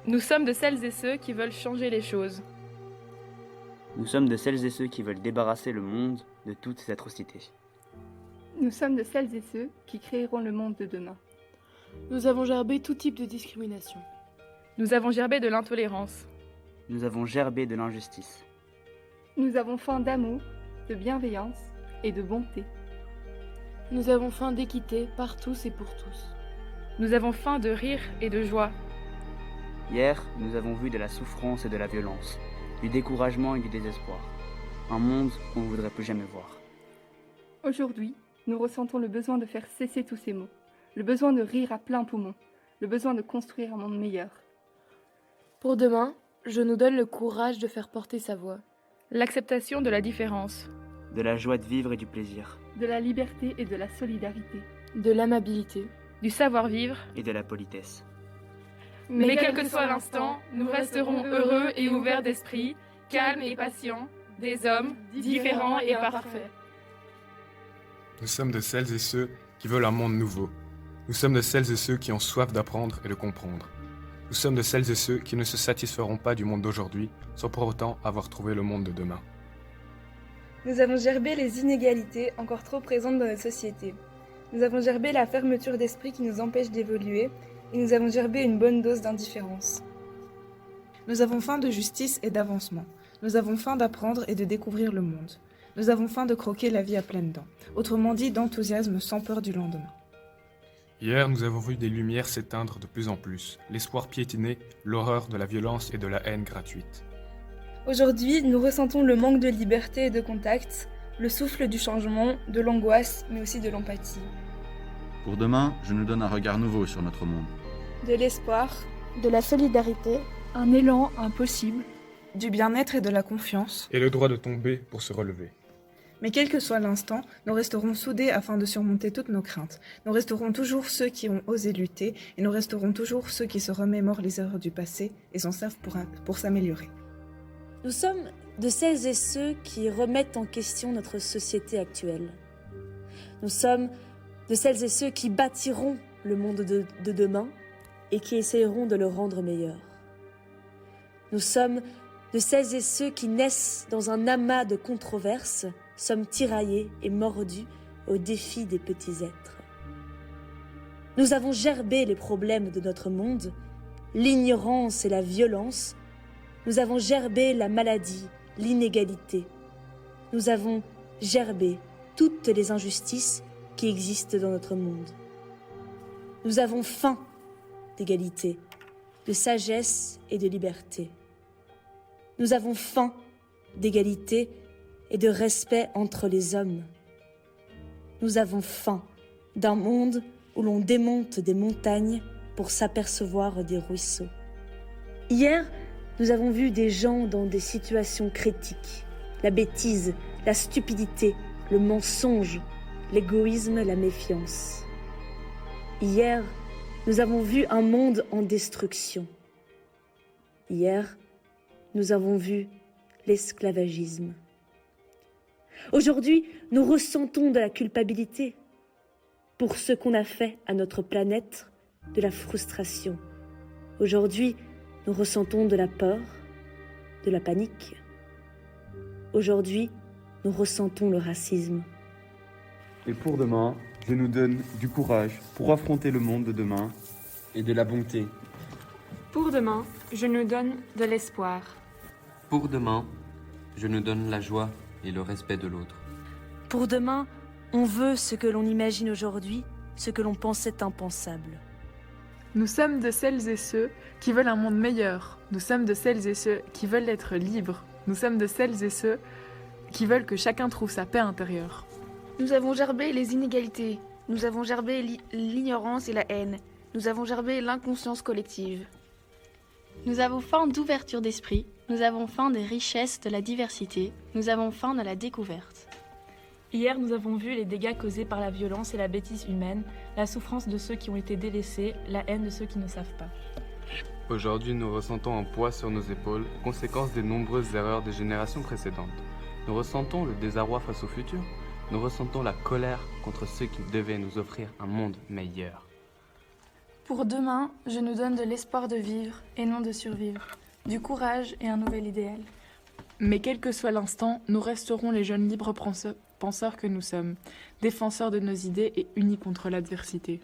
Nous sommes de celles et ceux qui veulent changer les choses. Nous sommes de celles et ceux qui veulent débarrasser le monde de toute cette atrocité. Nous sommes de celles et ceux qui créeront le monde de demain. Nous avons gerbé tout type de discrimination. Nous avons gerbé de l'intolérance. Nous avons gerbé de l'injustice. Nous avons faim d'amour, de bienveillance et de bonté. Nous avons faim d'équité par tous et pour tous. Nous avons faim de rire et de joie. Hier, nous avons vu de la souffrance et de la violence, du découragement et du désespoir. Un monde qu'on ne voudrait plus jamais voir. Aujourd'hui, nous ressentons le besoin de faire cesser tous ces mots, le besoin de rire à plein poumon, le besoin de construire un monde meilleur. Pour demain, je nous donne le courage de faire porter sa voix. L'acceptation de la différence. De la joie de vivre et du plaisir. De la liberté et de la solidarité. De l'amabilité. Du savoir-vivre. Et de la politesse. Mais quel que soit l'instant, nous resterons heureux et ouverts d'esprit, calmes et patients, des hommes différents et parfaits. Nous sommes de celles et ceux qui veulent un monde nouveau. Nous sommes de celles et ceux qui ont soif d'apprendre et de comprendre. Nous sommes de celles et ceux qui ne se satisferont pas du monde d'aujourd'hui sans pour autant avoir trouvé le monde de demain. Nous avons gerbé les inégalités encore trop présentes dans notre société. Nous avons gerbé la fermeture d'esprit qui nous empêche d'évoluer et nous avons gerbé une bonne dose d'indifférence. Nous avons faim de justice et d'avancement. Nous avons faim d'apprendre et de découvrir le monde. Nous avons faim de croquer la vie à pleines dents. Autrement dit, d'enthousiasme sans peur du lendemain. Hier, nous avons vu des lumières s'éteindre de plus en plus, l'espoir piétiner, l'horreur de la violence et de la haine gratuite. Aujourd'hui, nous ressentons le manque de liberté et de contact, le souffle du changement, de l'angoisse, mais aussi de l'empathie. Pour demain, je nous donne un regard nouveau sur notre monde. De l'espoir, de la solidarité, un élan impossible, du bien-être et de la confiance, et le droit de tomber pour se relever. Mais quel que soit l'instant, nous resterons soudés afin de surmonter toutes nos craintes. Nous resterons toujours ceux qui ont osé lutter, et nous resterons toujours ceux qui se remémorent les erreurs du passé et s'en servent pour s'améliorer. Nous sommes de celles et ceux qui remettent en question notre société actuelle. Nous sommes de celles et ceux qui bâtiront le monde de demain et qui essayeront de le rendre meilleur. Nous sommes de celles et ceux qui naissent dans un amas de controverses, sommes tiraillés et mordus au défi des petits êtres. Nous avons gerbé les problèmes de notre monde, l'ignorance et la violence. Nous avons gerbé la maladie, l'inégalité. Nous avons gerbé toutes les injustices qui existent dans notre monde. Nous avons faim d'égalité, de sagesse et de liberté. Nous avons faim d'égalité et de respect entre les hommes. Nous avons faim d'un monde où l'on démonte des montagnes pour s'apercevoir des ruisseaux. Hier, nous avons vu des gens dans des situations critiques. La bêtise, la stupidité, le mensonge, l'égoïsme, la méfiance. Hier, nous avons vu un monde en destruction. Hier, nous avons vu l'esclavagisme. Aujourd'hui, nous ressentons de la culpabilité pour ce qu'on a fait à notre planète, de la frustration. Aujourd'hui, nous ressentons de la peur, de la panique. Aujourd'hui, nous ressentons le racisme. Et pour demain, je nous donne du courage pour affronter le monde de demain et de la bonté. Pour demain, je nous donne de l'espoir. Pour demain, je nous donne la joie et le respect de l'autre. Pour demain, on veut ce que l'on imagine aujourd'hui, ce que l'on pensait impensable. Nous sommes de celles et ceux qui veulent un monde meilleur. Nous sommes de celles et ceux qui veulent être libres. Nous sommes de celles et ceux qui veulent que chacun trouve sa paix intérieure. Nous avons gerbé les inégalités. Nous avons gerbé l'ignorance et la haine. Nous avons gerbé l'inconscience collective. Nous avons faim d'ouverture d'esprit. Nous avons faim des richesses de la diversité. Nous avons faim de la découverte. Hier, nous avons vu les dégâts causés par la violence et la bêtise humaine, la souffrance de ceux qui ont été délaissés, la haine de ceux qui ne savent pas. Aujourd'hui, nous ressentons un poids sur nos épaules, conséquence des nombreuses erreurs des générations précédentes. Nous ressentons le désarroi face au futur. Nous ressentons la colère contre ceux qui devaient nous offrir un monde meilleur. Pour demain, je nous donne de l'espoir de vivre et non de survivre, du courage et un nouvel idéal. Mais quel que soit l'instant, nous resterons les jeunes libres penseurs que nous sommes, défenseurs de nos idées et unis contre l'adversité.